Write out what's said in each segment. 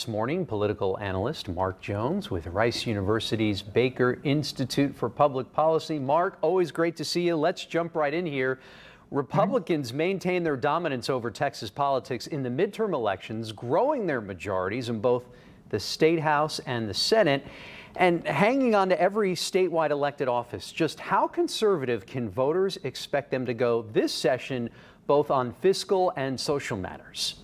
This morning, political analyst Mark Jones with Rice University's Baker Institute for Public Policy. Mark, always great to see you. Let's jump right in here. Republicans maintain their dominance over Texas politics in the midterm elections, growing their majorities in both the State House and the Senate, and hanging on to every statewide elected office. Just how conservative can voters expect them to go this session, both on fiscal and social matters?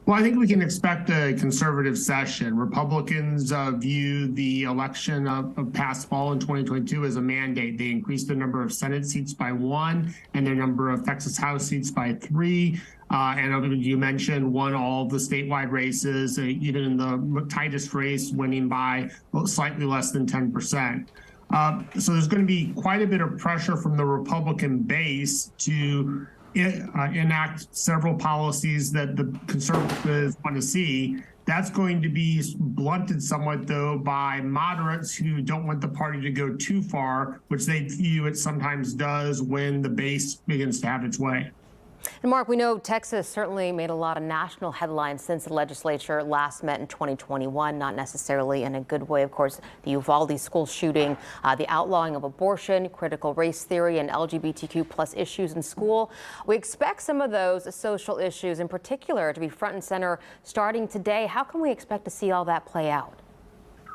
Well, I think we can expect a conservative session. Republicans view the election of past fall in 2022 as a mandate. They increased the number of Senate seats by 1 and their number of Texas House seats by 3. And you mentioned won all of the statewide races, even in the tightest race, winning by slightly less than 10%. So there's going to be quite a bit of pressure from the Republican base to enact several policies that the conservatives want to see. That's going to be blunted somewhat, though, by moderates who don't want the party to go too far, which they view it sometimes does when the base begins to have its way. And Mark, we know Texas certainly made a lot of national headlines since the legislature last met in 2021, not necessarily in a good way. Of course, the Uvalde school shooting, the outlawing of abortion, critical race theory, and LGBTQ plus issues in school. We expect some of those social issues in particular to be front and center starting today. How can we expect to see all that play out?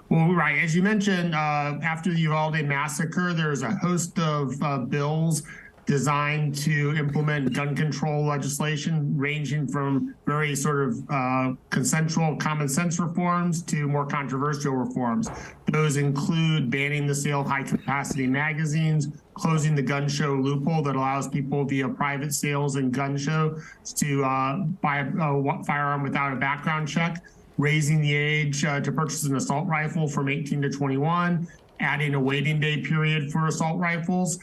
Well, right. As you mentioned, after the Uvalde massacre, there's a host of bills designed to implement gun control legislation, ranging from very sort of consensual common sense reforms to more controversial reforms. Those include banning the sale of high-capacity magazines, closing the gun show loophole that allows people via private sales and gun shows to buy a firearm without a background check, raising the age to purchase an assault rifle from 18 to 21, adding a waiting day period for assault rifles.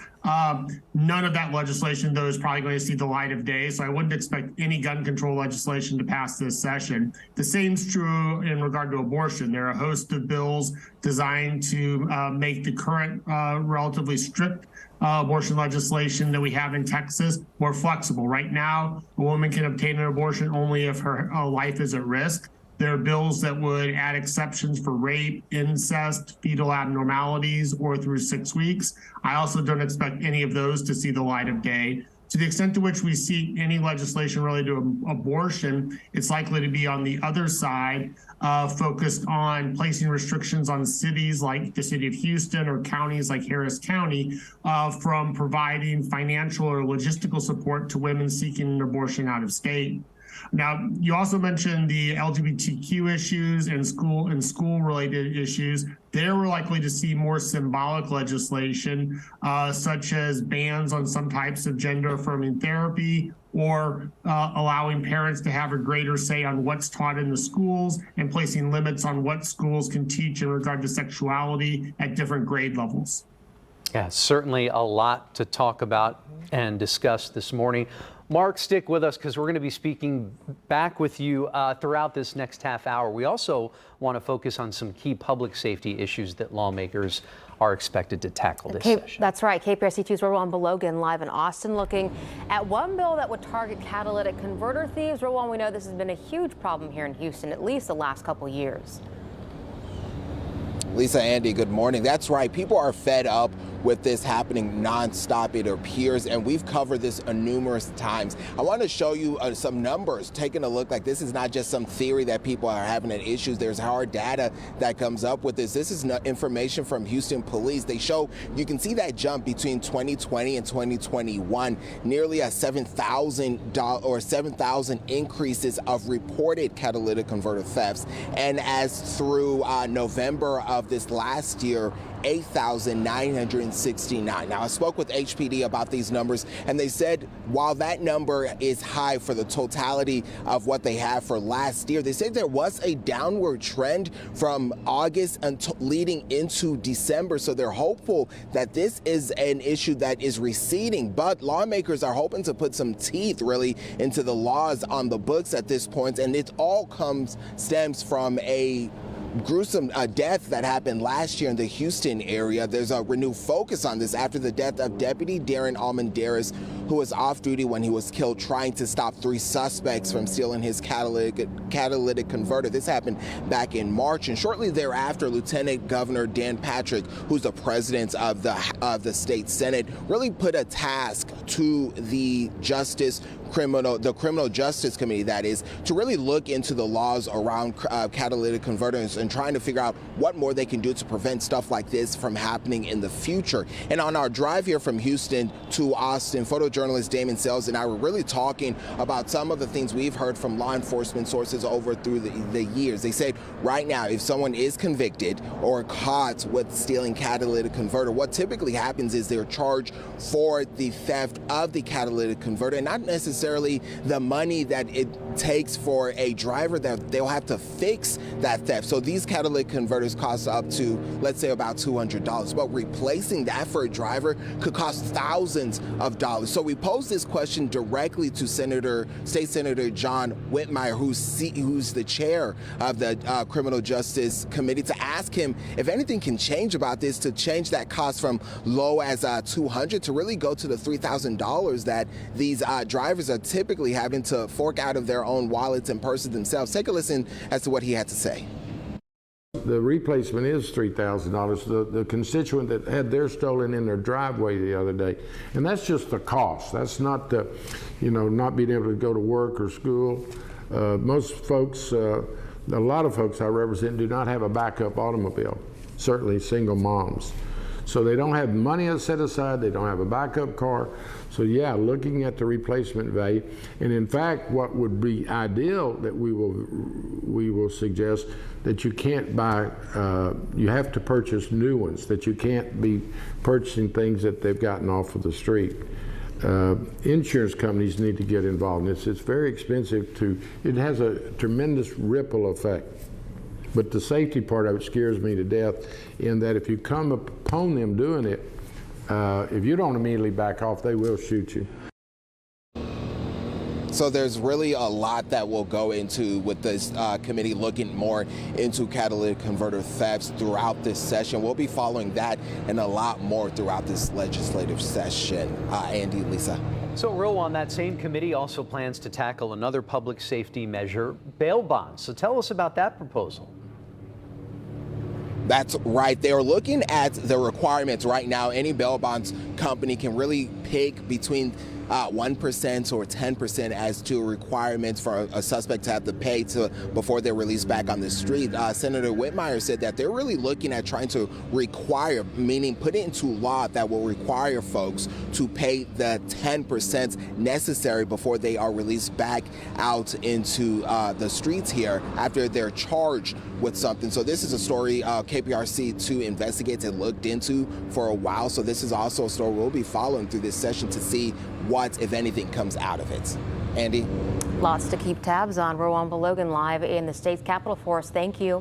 None of that legislation, though, is probably going to see the light of day, so I wouldn't expect any gun control legislation to pass this session. The same is true in regard to abortion. There are a host of bills designed to make the current relatively strict abortion legislation that we have in Texas more flexible. Right now, a woman can obtain an abortion only if her life is at risk. There are bills that would add exceptions for rape, incest, fetal abnormalities, or through 6 weeks. I also don't expect any of those to see the light of day. To the extent to which we see any legislation related to abortion, it's likely to be on the other side, focused on placing restrictions on cities like the city of Houston or counties like Harris County from providing financial or logistical support to women seeking an abortion out of state. Now, you also mentioned the LGBTQ issues and school-related issues. There we're likely to see more symbolic legislation, such as bans on some types of gender-affirming therapy, or allowing parents to have a greater say on what's taught in the schools, and placing limits on what schools can teach in regard to sexuality at different grade levels. Yeah, certainly a lot to talk about and discuss this morning. Mark, stick with us because we're going to be speaking back with you throughout this next half hour. We also want to focus on some key public safety issues that lawmakers are expected to tackle this session. That's right. KPRC2's Rowan Belogan live in Austin looking at one bill that would target catalytic converter thieves. Rowan, we know this has been a huge problem here in Houston, at least the last couple years. Lisa, Andy, good morning. That's right. People are fed up with this happening nonstop, it appears, and we've covered this numerous times. I want to show you some numbers, taking a look like this is not just some theory that people are having an issues. There's hard data that comes up with this. This is information from Houston Police. They show, you can see that jump between 2020 and 2021, nearly a 7,000 increases of reported catalytic converter thefts. And as through November of this last year, 8,969. Now, I spoke with HPD about these numbers, and they said while that number is high for the totality of what they have for last year, they said there was a downward trend from August until leading into December. So they're hopeful that this is an issue that is receding, but lawmakers are hoping to put some teeth really into the laws on the books at this point, and it all stems from a gruesome death that happened last year in the Houston area. There's a renewed focus on this after the death of Deputy Darren Almendarez, who was off duty when he was killed trying to stop 3 suspects from stealing his catalytic converter. This happened back in March, and shortly thereafter, Lieutenant Governor Dan Patrick, who's the president of the state Senate, really put a task to the criminal justice committee, that is, to really look into the laws around catalytic converters and trying to figure out what more they can do to prevent stuff like this from happening in the future. And on our drive here from Houston to Austin, photojournalist Damon Sales and I were really talking about some of the things we've heard from law enforcement sources over through the years. They said right now, if someone is convicted or caught with stealing catalytic converter, what typically happens is they're charged for the theft of the catalytic converter, and not necessarily the money that it takes for a driver that they'll have to fix that theft. So these catalytic converters cost up to, let's say, about $200, but replacing that for a driver could cost thousands of dollars. So we posed this question directly to State Senator John Whitmire, who's the chair of the Criminal Justice Committee, to ask him if anything can change about this to change that cost from low as $200 to really go to the $3,000 that these drivers are typically having to fork out of their own wallets and purses themselves. Take a listen as to what he had to say. The replacement is $3,000. The constituent that had theirs stolen in their driveway the other day, and that's just the cost. That's not the, not being able to go to work or school. Most folks, a lot of folks I represent, do not have a backup automobile. Certainly single moms. So they don't have money set aside, they don't have a backup car. So yeah, looking at the replacement value. And in fact, what would be ideal that we will suggest that you can't buy, you have to purchase new ones, that you can't be purchasing things that they've gotten off of the street. Insurance companies need to get involved in this. It's very expensive it has a tremendous ripple effect. But the safety part of it scares me to death, in that if you come upon them doing it, if you don't immediately back off, they will shoot you. So there's really a lot that will go into with this committee looking more into catalytic converter thefts throughout this session. We'll be following that and a lot more throughout this legislative session. Andy, Lisa. So, Rowan, that same committee also plans to tackle another public safety measure, bail bonds. So tell us about that proposal. That's right. They're looking at the requirements right now. Any bail bonds company can really pick between 1% or 10% as to requirements for a suspect to have to pay before they're released back on the street. Senator Whitmire said that they're really looking at trying to require, meaning put it into law that will require folks to pay the 10% necessary before they are released back out into the streets here after they're charged with something. So this is a story KPRC2 investigates and looked into for a while. So this is also a story we'll be following through this session to see what, if anything, comes out of it. Andy? Lots to keep tabs on. Rowan Balogan live in the state's capital for us. Thank you.